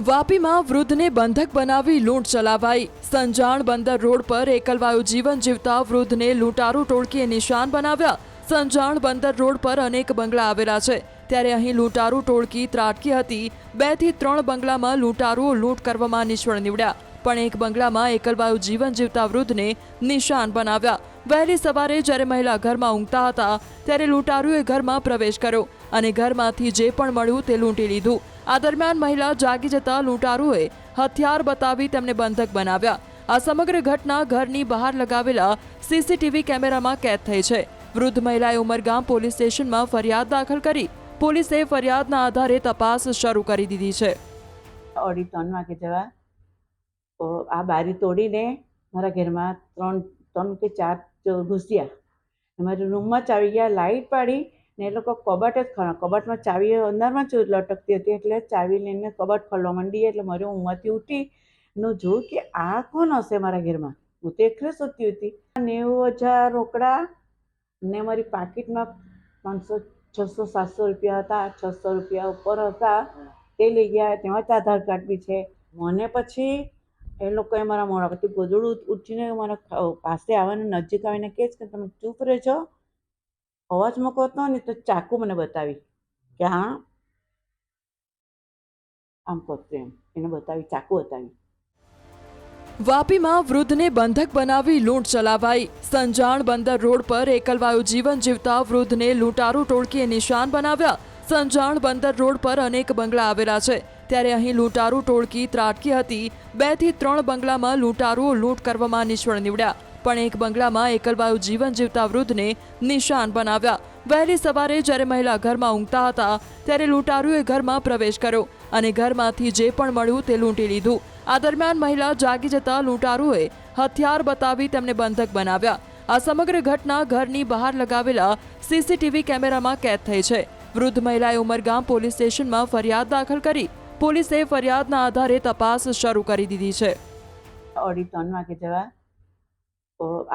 વાપીમાં વૃદ્ધને બંધક બનાવી લૂંટ ચલાવાઈ। સંજાણ બંદર રોડ પર એકલવાયું જીવન જીવતા વૃદ્ધને લૂંટારૂ ટોળકીએ નિશાન બનાવ્યા। સંજાણ બંદર રોડ પર અનેક બંગલા આવેલા છે, ત્યારે અહીં લૂંટારૂ ટોળકી ત્રાટકી હતી। 2 થી 3 બંગલામાં લૂંટારૂઓ લૂંટ કરવામાં નિષ્ફળ નીવડ્યા, પણ એક બંગલામાં એકલવાયું જીવન જીવતા વૃદ્ધને નિશાન બનાવ્યા। વહેલી સવારે જ્યારે મહિલા ઘરમાં ઊંઘતા હતા, ત્યારે લૂંટારૂએ ઘરમાં પ્રવેશ કર્યો અને ઘરમાંથી જે પણ મળ્યું તે લૂંટી લીધું। આ દરમિયાન મહિલા જાગી જતા લૂંટારૂએ હથિયાર બતાવી તેમને બંધક બનાવ્યા। આ સમગ્ર ઘટના ઘરની બહાર લગાવેલા સીસીટીવી કેમેરામાં કેદ થઈ છે। વૃદ્ધ મહિલાએ ઉમરગામ પોલીસ સ્ટેશનમાં ફરિયાદ દાખલ કરી। પોલીસે ફરિયાદના આધારે તપાસ શરૂ કરી દીધી છે। 2:30 વાગે જેવા આ બારી તોડીને મારા ઘરમાં ત્રણ કે ચાર ઘૂસ્યા। મારા રૂમમાં ચાવી ગયા, લાઇટ પાડી ને એ લોકો કબાટ જ કબાટમાં ચાવી અંદરમાં જ લટકતી હતી, એટલે ચાવી લઈને કબાટ ખોલવા માંડી। એટલે મારી ઊંઘમાંથી ઉઠી ને જોયું કે આ કોણ હશે મારા ઘરમાં। હું તો એકલી સૂતી હતી। 90,000 રોકડા ને મારી પાકીટમાં 500, 600, 700 રૂપિયા હતા। 600 રૂપિયા ઉપર હતા તે લઈ ગયા। તેમાં જ આધાર કાર્ડ બી છે। મને પછી એ લોકોએ મારા મોઢા પરથી ગોદડું ઉઠીને મારા પાસે આવવાને નજીક આવીને કહે છે કે તમે ચૂપ રહેજો, અવાજ મૂકો તો ને તો ચાકુ મને બતાવી કે હા આમ કરતું એમ એને બતાવી, ચાકુ બતાવી। વાપીમાં વૃદ્ધને બંધક બનાવી લૂંટ ચલાવાઈ। સંજાણ બંદર રોડ પર એકલવાયું જીવન જીવતા વૃદ્ધને લૂંટારૂ ટોળકીએ નિશાન બનાવ્યા। સંજાણ બંદર રોડ પર અનેક બંગલા આવેલા છે, ત્યારે અહીં લૂંટારૂ ટોળકી ત્રાટકી હતી। 2 થી 3 બંગલામાં લૂંટારૂઓ લૂંટ કરવામાં નિષ્ફળ નીવડ્યા, પણ એક બંગલામાં એકલવાયું જીવન જીવતા વૃદ્ધને નિશાન બનાવ્યા। વહેલી સવારે જ્યારે મહિલા ઘરમાં ઊંઘતા હતા, ત્યારે લૂંટારૂએ ઘરમાં પ્રવેશ કર્યો અને ઘરમાંથી જે પણ મળ્યું તે લૂંટી લીધું। આ દરમિયાન મહિલા જાગી જતા લૂંટારૂએ હથિયાર બતાવી તેમને બંધક બનાવ્યા। આ સમગ્ર ઘટના ઘરની બહાર લગાવેલા સીસીટીવી કેમેરામાં કેદ થઈ છે। વૃદ્ધ મહિલાએ ઉમરગામ પોલીસ સ્ટેશનમાં ફરિયાદ દાખલ કરી। પોલીસે ફરિયાદના આધારે તપાસ શરૂ કરી દીધી છે। 2:30 વાગે જેવા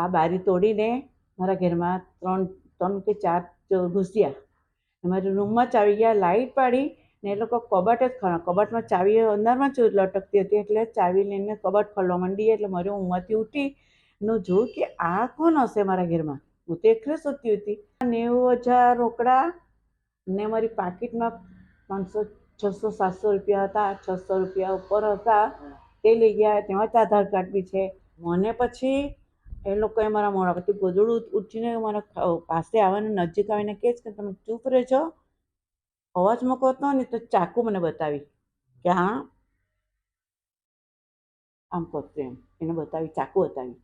આ બારી તોડીને મારા ઘરમાં ત્રણ કે ચાર ઘૂસ્યા। મારા રૂમમાં ચાવી ગયા, લાઇટ પાડી ને એ લોકો કબાટ જ કબાટમાં ચાવી અંદરમાં જ લટકતી હતી, એટલે ચાવી લઈને કબાટ ખોલવા માંડી। એટલે મારી ઊંઘમાંથી ઉઠી ને જોયું કે આ કોણ હશે મારા ઘરમાં। હું તો એકલી સૂતી હતી। 90,000 રોકડા ને મારી પાકીટમાં 500, 600, 700 રૂપિયા હતા। 600 રૂપિયા ઉપર હતા તે લઈ ગયા। તેમાં જ આધાર કાર્ડ બી છે। મને પછી એ લોકોએ મારા મોઢા પરથી ગોદડું ઉઠીને મારા પાસે આવવાને નજીક આવીને કહે છે કે તમે ચૂપ રહેજો, અવાજ મૂકો તો ને તો ચાકુ મને બતાવી કે હા આમ કરતું એમ એને બતાવી, ચાકુ બતાવી।